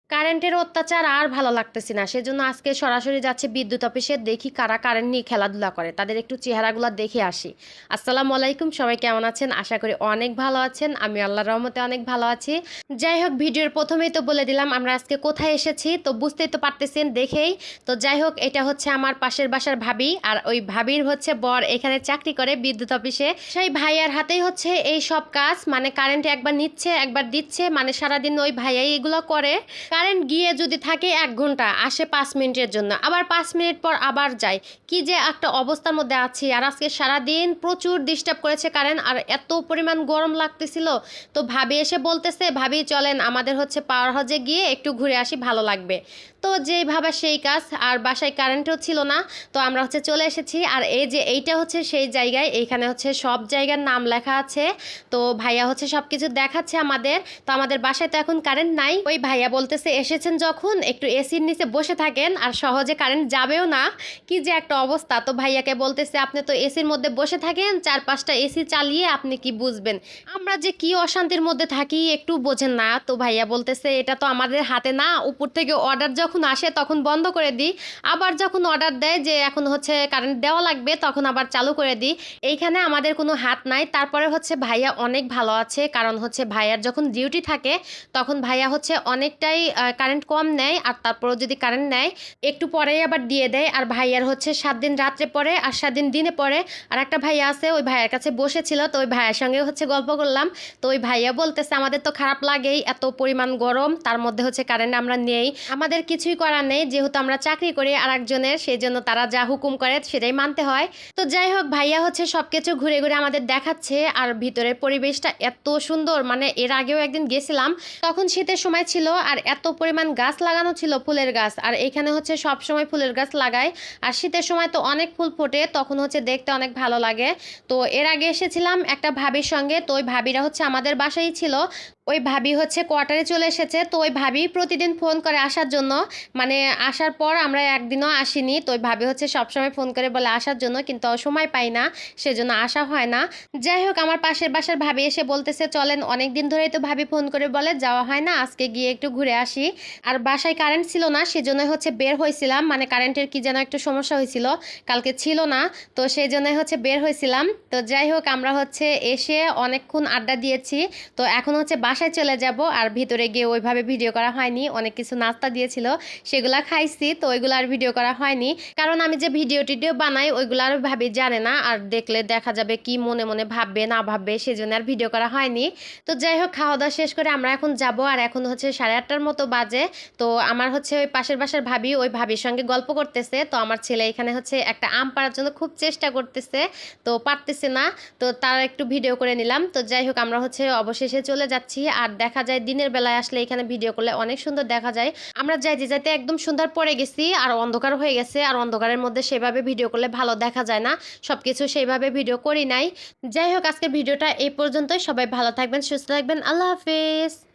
কারেন্টের অত্যাচার আর ভালো লাগতেছে না, সেজন্য আজকে সরাসরি যাচ্ছে বিদ্যুৎ অফিসে, দেখি কারা কারেন্ট নিয়ে খেলাধুলা করে, তাদের একটু চেহারাগুলো দেখে আসি। আসসালামু আলাইকুম, সবাই কেমন আছেন? আশা করি অনেক ভালো আছেন। আমি আল্লাহর রহমতে অনেক ভালো আছি। যাই হোক, ভিডিওর প্রথমেই তো বলে দিলাম আমরা আজকে কোথায় এসেছি, তো বুঝতেই তো পারতেছেন দেখেই। তো যাই হোক, এটা হচ্ছে আমার পাশের বাসার ভাবি, আর ওই ভাবির হচ্ছে বর এখানে চাকরি করে বিদ্যুৎ অফিসে। সেই ভাইয়ার হাতেই হচ্ছে এই সব কাজ, মানে কারেন্ট একবার নিচ্ছে একবার দিচ্ছে, মানে সারাদিন ওই ভাইয়াই এগুলো করে। কারেন্ট গিয়ে যদি থাকে 1 ঘন্টা, আসে 5 মিনিটের জন্য, আবার 5 মিনিট পর আবার যায়। কি যে একটা অবস্থার মধ্যে আছি। আর আজকে সারাদিন প্রচুর ডিস্টার্ব করেছে কারেন্ট, আর এত পরিমাণ গরম লাগতেছিল। তো ভাবি এসে বলতেছে, ভাবি চলেন আমাদের হচ্ছে পাওয়ার হাউসে গিয়ে একটু ঘুরে আসি, ভালো লাগবে। তো যেই ভাবা সেই কাজ, আর বাসায় কারেন্টও ছিল না। তো আমরা হচ্ছে চলে এসেছি, আর এই যে এইটা হচ্ছে সেই জায়গায়, এইখানে হচ্ছে সব জায়গার নাম লেখা আছে। তো ভাইয়া হচ্ছে সব কিছু দেখাচ্ছে আমাদের। তো আমাদের বাসায় তো এখন কারেন্ট নাই, ওই ভাইয়া বলতেছে এসেছেন যখন একটু এসির নিচে বসে থাকেন, আর সহজে কারেন্ট যাবেও না। কি যে একটা অবস্থা। তো ভাইয়াকে বলতেছে আপনি তো এসির মধ্যে বসে থাকেন, 4-5টা এসি চালিয়ে আপনি কি বুঝবেন, আমরা যে কি অশান্তির মধ্যে থাকি একটু বোঝেন না। তো ভাইয়া বলতেছে এটা তো আমাদের হাতে না, উপর থেকে অর্ডার যখন আসে তখন বন্ধ করে দিই, আবার যখন অর্ডার দেয় যে এখন হচ্ছে কারেন্ট দেওয়া লাগবে তখন আবার চালু করে দিই। এইখানে আমাদের কোনো হাত নাই। তারপরে হচ্ছে ভাইয়া অনেক ভালো আছে, কারণ হচ্ছে ভাইয়ার যখন ডিউটি থাকে তখন ভাইয়া হচ্ছে অনেকটাই কারেন্ট কম নেয়, আর তারপরেও যদি কারেন্ট নেয় একটু পরেই আবার দিয়ে দেয়। আর ভাইয়ার হচ্ছে 7 দিন রাত্রে পরে আর 7 দিন দিনে পরে। আর একটা ভাইয়া আছে, ওই ভাইয়ার কাছে বসেছিল, তো ওই ভাইয়ের সঙ্গে হচ্ছে গল্প করলাম। তো ওই ভাইয়া বলতেছে আমাদের তো খারাপ লাগেই, এত পরিমাণ গরম, তার মধ্যে হচ্ছে কারেন্ট আমরা নেই, আমাদের কিছুই করার নেই, যেহেতু আমরা চাকরি করি আর একজনের, সেই জন্য তারা যা হুকুম করে সেটাই মানতে হয়। তো যাই হোক, ভাইয়া হচ্ছে সবকিছু ঘুরে ঘুরে আমাদের দেখাচ্ছে। আর ভিতরের পরিবেশটা এত সুন্দর, মানে এর আগেও একদিন গেছিলাম, তখন শীতের সময় ছিল, আর এত পরিমাণ গাছ লাগানো ছিল, ফুলের গাছ। আর এখানে হচ্ছে সব সময় ফুলের গাছ লাগায়, আর শীতের সময় তো অনেক ফুল ফোটে, তখন হচ্ছে দেখতে অনেক ভালো লাগে। তো এর আগে এসেছিলাম একটা ভাবির সঙ্গে, তো ওই ভাবিরা হচ্ছে আমাদের বাসায় ছিল। ওই ভাবি হচ্ছে কোয়ার্টারে চলে এসেছে, তো ওই ভাবি প্রতিদিন ফোন করে আসার জন্য, মানে আসার পর আমরা একদিনও আসিনি। তো ওই ভাবি হচ্ছে সবসময় ফোন করে বলে আসার জন্য, কিন্তু সময় পাই না, সেজন্য আসা হয় না। যাই হোক, আমার পাশের বাসার ভাবি এসে বলতেছে চলেন, অনেক দিন ধরেই তো ভাবি ফোন করে বলে যাওয়া হয় না, আজকে গিয়ে একটু ঘুরে আসি। আর বাসায় কারেন্ট ছিল না, সেজন্য হচ্ছে বের হয়েছিলাম, মানে কারেন্টের কি যেন একটু সমস্যা হয়েছিল, কালকে ছিল না, তো সেই জন্যই হচ্ছে বের হয়েছিলাম। তো যাই হোক, আমরা হচ্ছে এসে অনেকক্ষণ আড্ডা দিয়েছি। তো এখন হচ্ছে বাসায় চলে যাব, আর ভিতরে গিয়ে ওইভাবে ভিডিও করা হয়নি, অনেক কিছু নাস্তা দিয়েছিল সেগুলা খাইছি, তো ওইগুলো আর ভিডিও করা হয়নি, কারণ আমি যে ভিডিও টিডিও বানাই ওইগুলো আর ভাবি জানে না, আর দেখলে দেখা যাবে কি মনে মনে ভাববে না ভাববে, সেজন্য আর ভিডিও করা হয়নি। তো যাই হোক, খাওয়া দাওয়া শেষ করে আমরা এখন যাব, আর এখন হচ্ছে 8:30টার মতো বাজে। তো আমার হচ্ছে ওই পাশের বাসার ভাবি, ওই ভাবির সঙ্গে গল্প করতেছে। তো আমার ছেলে এখানে হচ্ছে একটা আম পাড়ার জন্য খুব চেষ্টা করতেছে, তো পারতেছে না। তো তার একটু ভিডিও করে নিলাম। তো যাই হোক, আমরা হচ্ছে অবশেষে চলে যাচ্ছি। আর দেখা যায় দিনের বেলায় আসলে এখানে ভিডিও করলে অনেক সুন্দর দেখা যায়। আমরা যাইতে যাইতে একদম সুন্দর পড়ে গেছি, আর অন্ধকার হয়ে গেছে, আর অন্ধকারের মধ্যে সেভাবে ভিডিও করলে ভালো দেখা যায় না, সবকিছু সেইভাবে ভিডিও করি নাই। যাই হোক, আজকের ভিডিওটা এই পর্যন্তই। সবাই ভালো থাকবেন, সুস্থ থাকবেন, আল্লাহ হাফেজ।